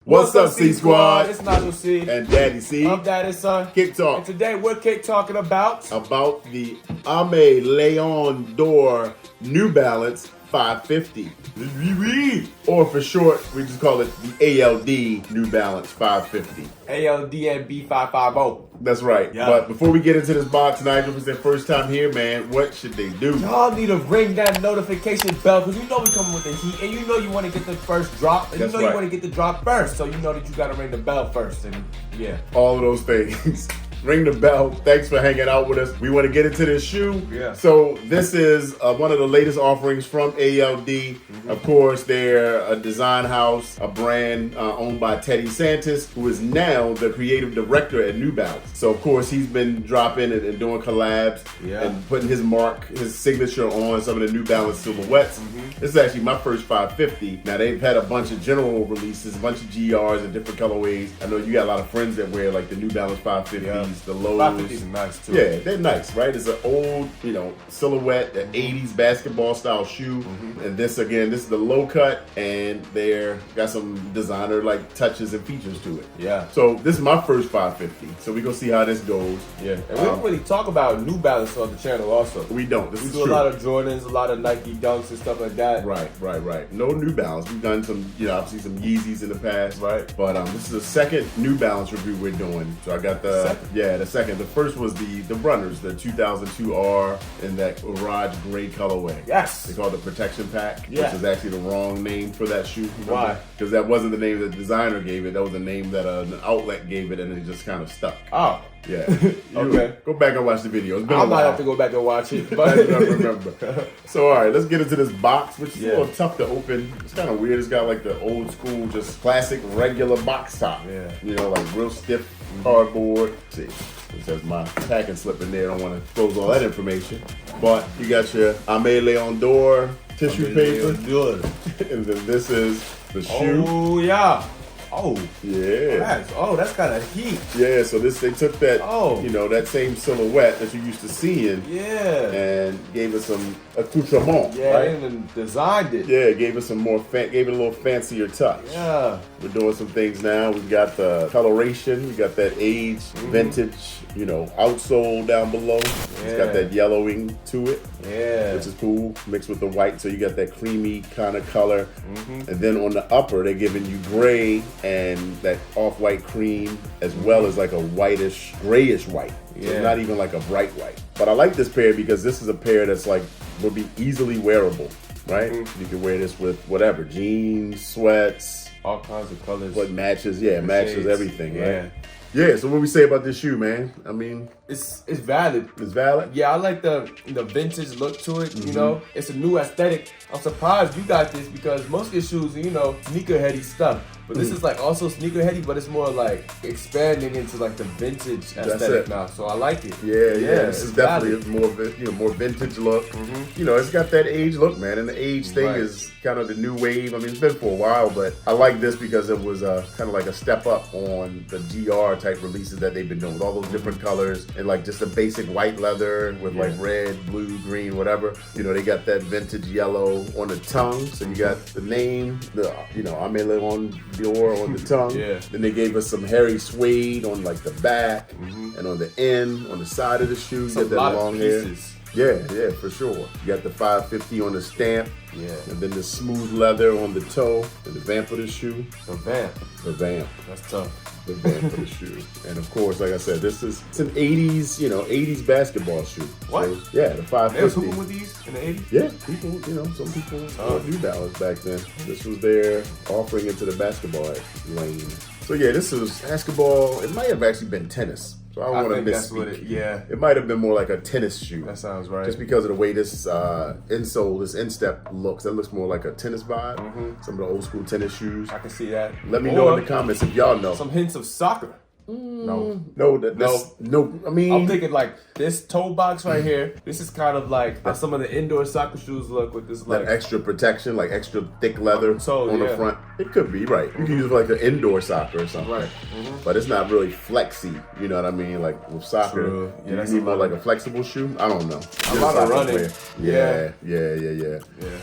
What's up, C Squad? It's Nigel C. And Daddy C. I'm Daddy Son. Kick Talk. And today we're kick talking about the Aime Leon Dore New Balance 550. Or for short, we just call it the ALD New Balance 550. ALD and B550. That's right. Yeah. But before we get into this box, Nigel, if it's their first time here, man, what should they do? Y'all need to ring that notification bell because you know we coming with the heat and you know you want to get the first drop and That's you know right. you want to get the drop first. So you know that you got to ring the bell first and yeah. All of those things. Ring the bell. Thanks for hanging out with us. We want to get into this shoe. Yeah. So this is one of the latest offerings from ALD. Mm-hmm. Of course, they're a design house, a brand owned by Teddy Santis, who is now the creative director at New Balance. So of course, he's been dropping and doing collabs and putting his mark, his signature on some of the New Balance silhouettes. Mm-hmm. This is actually my first 550. Now they've had a bunch of general releases, a bunch of GRs in different colorways. I know you got a lot of friends that wear like the New Balance 550s. Yeah. The lows. 550s are nice too. Yeah, they're nice, right? It's an old, silhouette, an 80s basketball style shoe. Mm-hmm. And this is the low cut, and they're got some designer like touches and features to it. Yeah. So this is my first 550. So we're gonna see how this goes. Yeah. And we don't really talk about New Balance on the channel also. We don't. This we is do true. a lot of Jordans, a lot of Nike Dunks and stuff like that. Right. No New Balance. We've done some, obviously some Yeezys in the past. Right. But this is the second New Balance review we're doing. So I got the second. The first was the runners, the 2002 R in that Raj gray colorway. Yes. They call it the protection pack, Yeah. which is actually the wrong name for that shoe. Why? Because that wasn't the name that the designer gave it. That was the name that an outlet gave it, and it just kind of stuck. Oh. Yeah. Okay. Go back and watch the video. It's been I a might while. have to go back and watch it. I But don't remember. So, all right, let's get into this box, which is a Yeah. little tough to open. It's kind of weird. It's got like the old school, just classic, regular box top. Yeah. Like real stiff cardboard. Let's see. This has my packing slip in there. I don't want to close all that information. But you got your Aime Leon Dore tissue paper. Good. And then this is the shoe. Oh, yeah. Oh. Yeah. That's kind of heat. Yeah, so they took that, Oh. that same silhouette that you used to seeing. Yeah. And gave it some accoutrement, Yeah, right? and designed it. Yeah, gave it some more, gave it a little fancier touch. Yeah. We're doing some things now. We've got the coloration. We got that age, vintage, outsole down below. It's got that yellowing to it. Yeah. Which is cool, mixed with the white, so you got that creamy kind of color. And then on the upper, they're giving you gray and that off-white cream, as well as like a whitish, grayish white. So it's not even like a bright white. But I like this pair because this is a pair that's like, will be easily wearable, right? You can wear this with whatever, jeans, sweats. All kinds of colors. What matches, matches shades. everything, right? Yeah, so what we say about this shoe, man? I mean, It's valid. it's valid. Yeah, I like the vintage look to it. It's a new aesthetic. I'm surprised you got this because most of your shoes are, sneakerheady stuff. But this is like also sneakerheady, but it's more like expanding into like the vintage aesthetic now. So I like it. Yeah. This is definitely valid. more vintage look. It's got that age look, man, and the age thing Right. is kind of the new wave. I mean, it's been for a while, but I like this because it was kind of like a step up on the GR type releases that they've been doing with all those different colors and like just a basic white leather with like red, blue, green, whatever. They got that vintage yellow on the tongue, so you got the name, the Aime Leon Dore on the tongue. Then they gave us some hairy suede on like the back and on the end, on the side of the shoe. You get that long hair. Yeah, for sure. You got the 550 on the stamp. Yeah. And then the smooth leather on the toe and the vamp of the shoe. The vamp. The vamp. That's tough. The vamp of the shoe. And of course, like I said, it's an 80s, 80s basketball shoe. What? So, yeah, the 550. They was hooping with these in the 80s? Yeah, people, some people wore New Balance back then. This was their offering into the basketball lane. So yeah, this was basketball. It might have actually been tennis. So I don't want to misspeak. It might have been more like a tennis shoe. That sounds right. Just because of the way this insole, this instep looks. That looks more like a tennis vibe. Some of the old school tennis shoes. I can see that. Let me know in the comments if y'all know. Some hints of soccer. No. I mean, I'm thinking like this toe box right here. This is kind of like how some of the indoor soccer shoes look with this like that extra protection, like extra thick leather toe, on the front. It could be right. You can use it like an indoor soccer or something. Right. But it's not really flexy. You know what I mean? Like with soccer, True. Yeah, you that's need more like a flexible shoe. I don't know. A lot of running. Yeah. Yeah.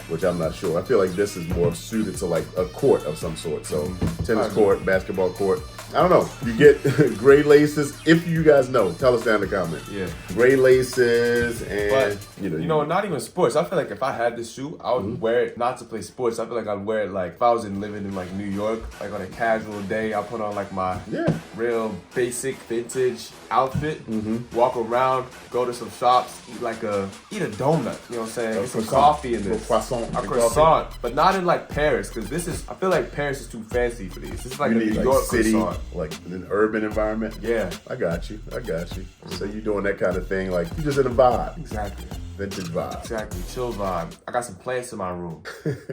Which I'm not sure. I feel like this is more suited to like a court of some sort. So tennis court, basketball court. I don't know. You get gray laces. If you guys know, tell us down in the comments. Yeah. Gray laces and not even sports. I feel like if I had this shoe, I would wear it not to play sports. I feel like I'd wear it like if I was living in like New York, like on a casual day. I'll put on like my real basic vintage outfit, walk around, go to some shops, eat a donut. You know what I'm saying? Get some coffee in this. A croissant, but not in like Paris, because I feel like Paris is too fancy for these. This is like a New York city, croissant. like an urban environment. Yeah. I got you. So you doing that kind of thing, like you just in a vibe. Exactly. Vintage vibe. Exactly. Chill vibe. I got some plants in my room.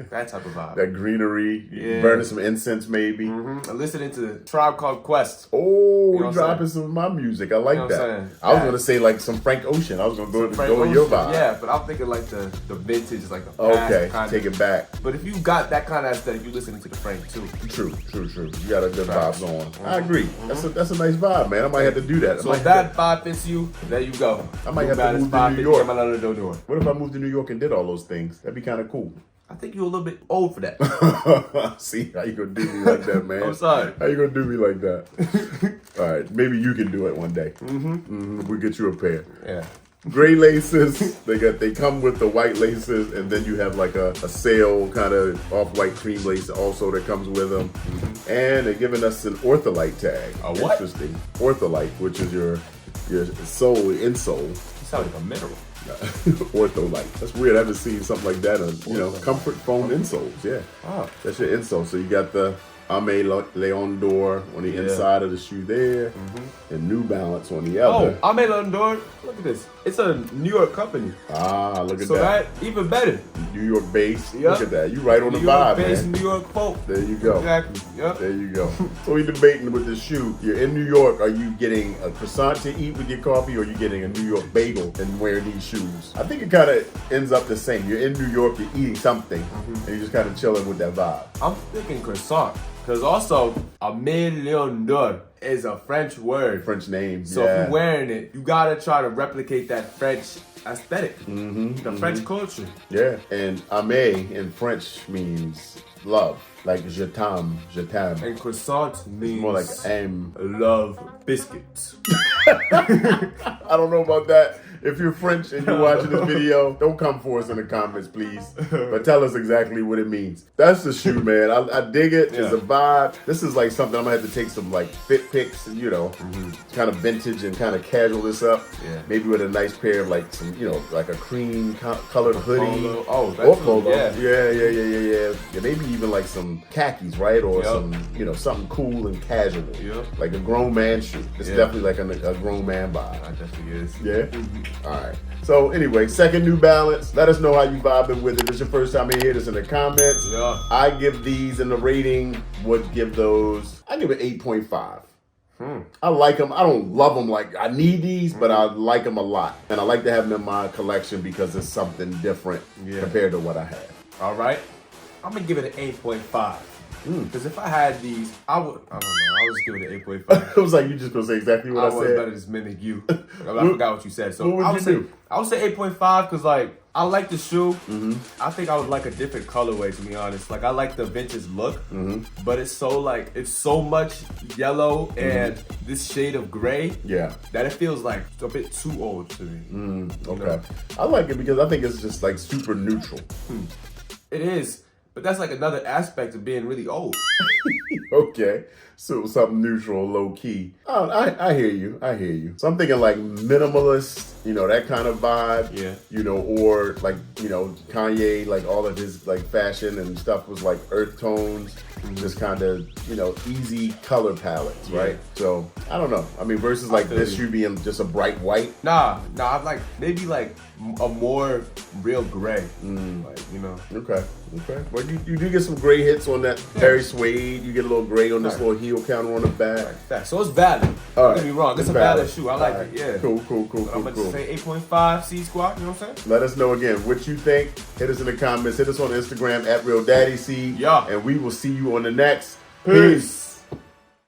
That type of vibe. That greenery. Yeah. Burning some incense maybe. I'm listening to Tribe Called Quest. Oh, you dropping some of my music. I like that. I was gonna say like some Frank Ocean. I was gonna go in your vibe. Yeah, but I'm thinking like the vintage, like the past kind take it back. But if you got that kind of aesthetic, you listening to the Frank too. True. You got a good vibe going. I agree. That's a nice vibe, man. I might have to do that. So if that vibe fits you, there you go. I might have to move to New York. Door. What if I moved to New York and did all those things? That'd be kind of cool. I think you're a little bit old for that. See how you gonna do me like that, man? I'm sorry. How you gonna do me like that? All right, maybe you can do it one day. We'll get you a pair. Yeah. Gray laces. They come with the white laces, and then you have like a sail kind of off-white cream lace also that comes with them. And they're giving us an ortholite tag. A what? Interesting. Ortholite, which is your sole, insole. You sound like a mineral. Ortholite. That's weird. I haven't seen something like that on, comfort foam insoles. Yeah. Wow. That's your insole. So you got the Aime Leon Dore on the inside of the shoe there, and New Balance on the other. Oh, Aime Leon Dore. Look at this. It's a New York company. Ah, look at that. So that even better. New York based. Yep. Look at that. You right on the vibe, man. New York folk. There you go. Exactly. Yep. There you go. So we're debating with this shoe. You're in New York. Are you getting a croissant to eat with your coffee, or are you getting a New York bagel and wearing these shoes? I think it kind of ends up the same. You're in New York. You're eating something, and you're just kind of chilling with that vibe. I'm thinking croissant. Because also, Aime Leon Dore is a French word. French name, So if you're wearing it, you gotta try to replicate that French aesthetic. The French culture. Yeah, and Aime in French means love. Like je t'aime. And croissant means more like aime. Love biscuits. I don't know about that. If you're French and you're watching this video, don't come for us in the comments, please. But tell us exactly what it means. That's the shoe, man. I dig it. It's a vibe. This is like something I'm gonna have to take some like fit pics, and kind of vintage and kind of casual this up. Yeah. Maybe with a nice pair of like some, like a cream colored hoodie. Polo. Oh, that's polo. Yeah. Yeah. Maybe even like some khakis, right? Or some, something cool and casual. Yep. Like a grown man shoe. It's definitely like a grown man vibe. It definitely is. Yeah. All right. So anyway, second New Balance. Let us know how you vibing with it. If it's your first time in here, this in the comments. Yeah. I give these in the rating. Would give those. I give it 8.5. I like them. I don't love them like I need these, but I like them a lot, and I like to have them in my collection because it's something different compared to what I have. All right. I'm gonna give it an 8.5. Because if I had these, I don't know. I would just give it an 8.5. It was like you just gonna say exactly what I said. I was better just mimic you. I forgot what you said. So what would you I would say 8.5 because like I like the shoe. I think I would like a different colorway, to be honest. Like I like the vintage look, but it's so much yellow and this shade of gray. That it feels like a bit too old to me. Okay. I like it because I think it's just like super neutral. It is. But that's like another aspect of being really old. Okay. So something neutral, low key. Oh, I hear you. So I'm thinking like minimalist, that kind of vibe. Yeah. Or like, Kanye, like all of his like fashion and stuff was like earth tones, just kind of, easy color palettes, right? So I don't know. I mean, versus like this shoe being just a bright white. Nah, I'd like maybe like a more real gray. Okay. Well, you do get some gray hits on that Terry suede. You get a little gray on this little heel counter on the back. Fact. So it's valid. All Don't right. get me wrong. It's a valid shoe. I like it. Yeah. Cool. But I'm going to say 8.5 C squat. You know what I'm saying? Let us know again what you think. Hit us in the comments. Hit us on Instagram at RealDaddyC. Yeah. And we will see you on the next. Peace.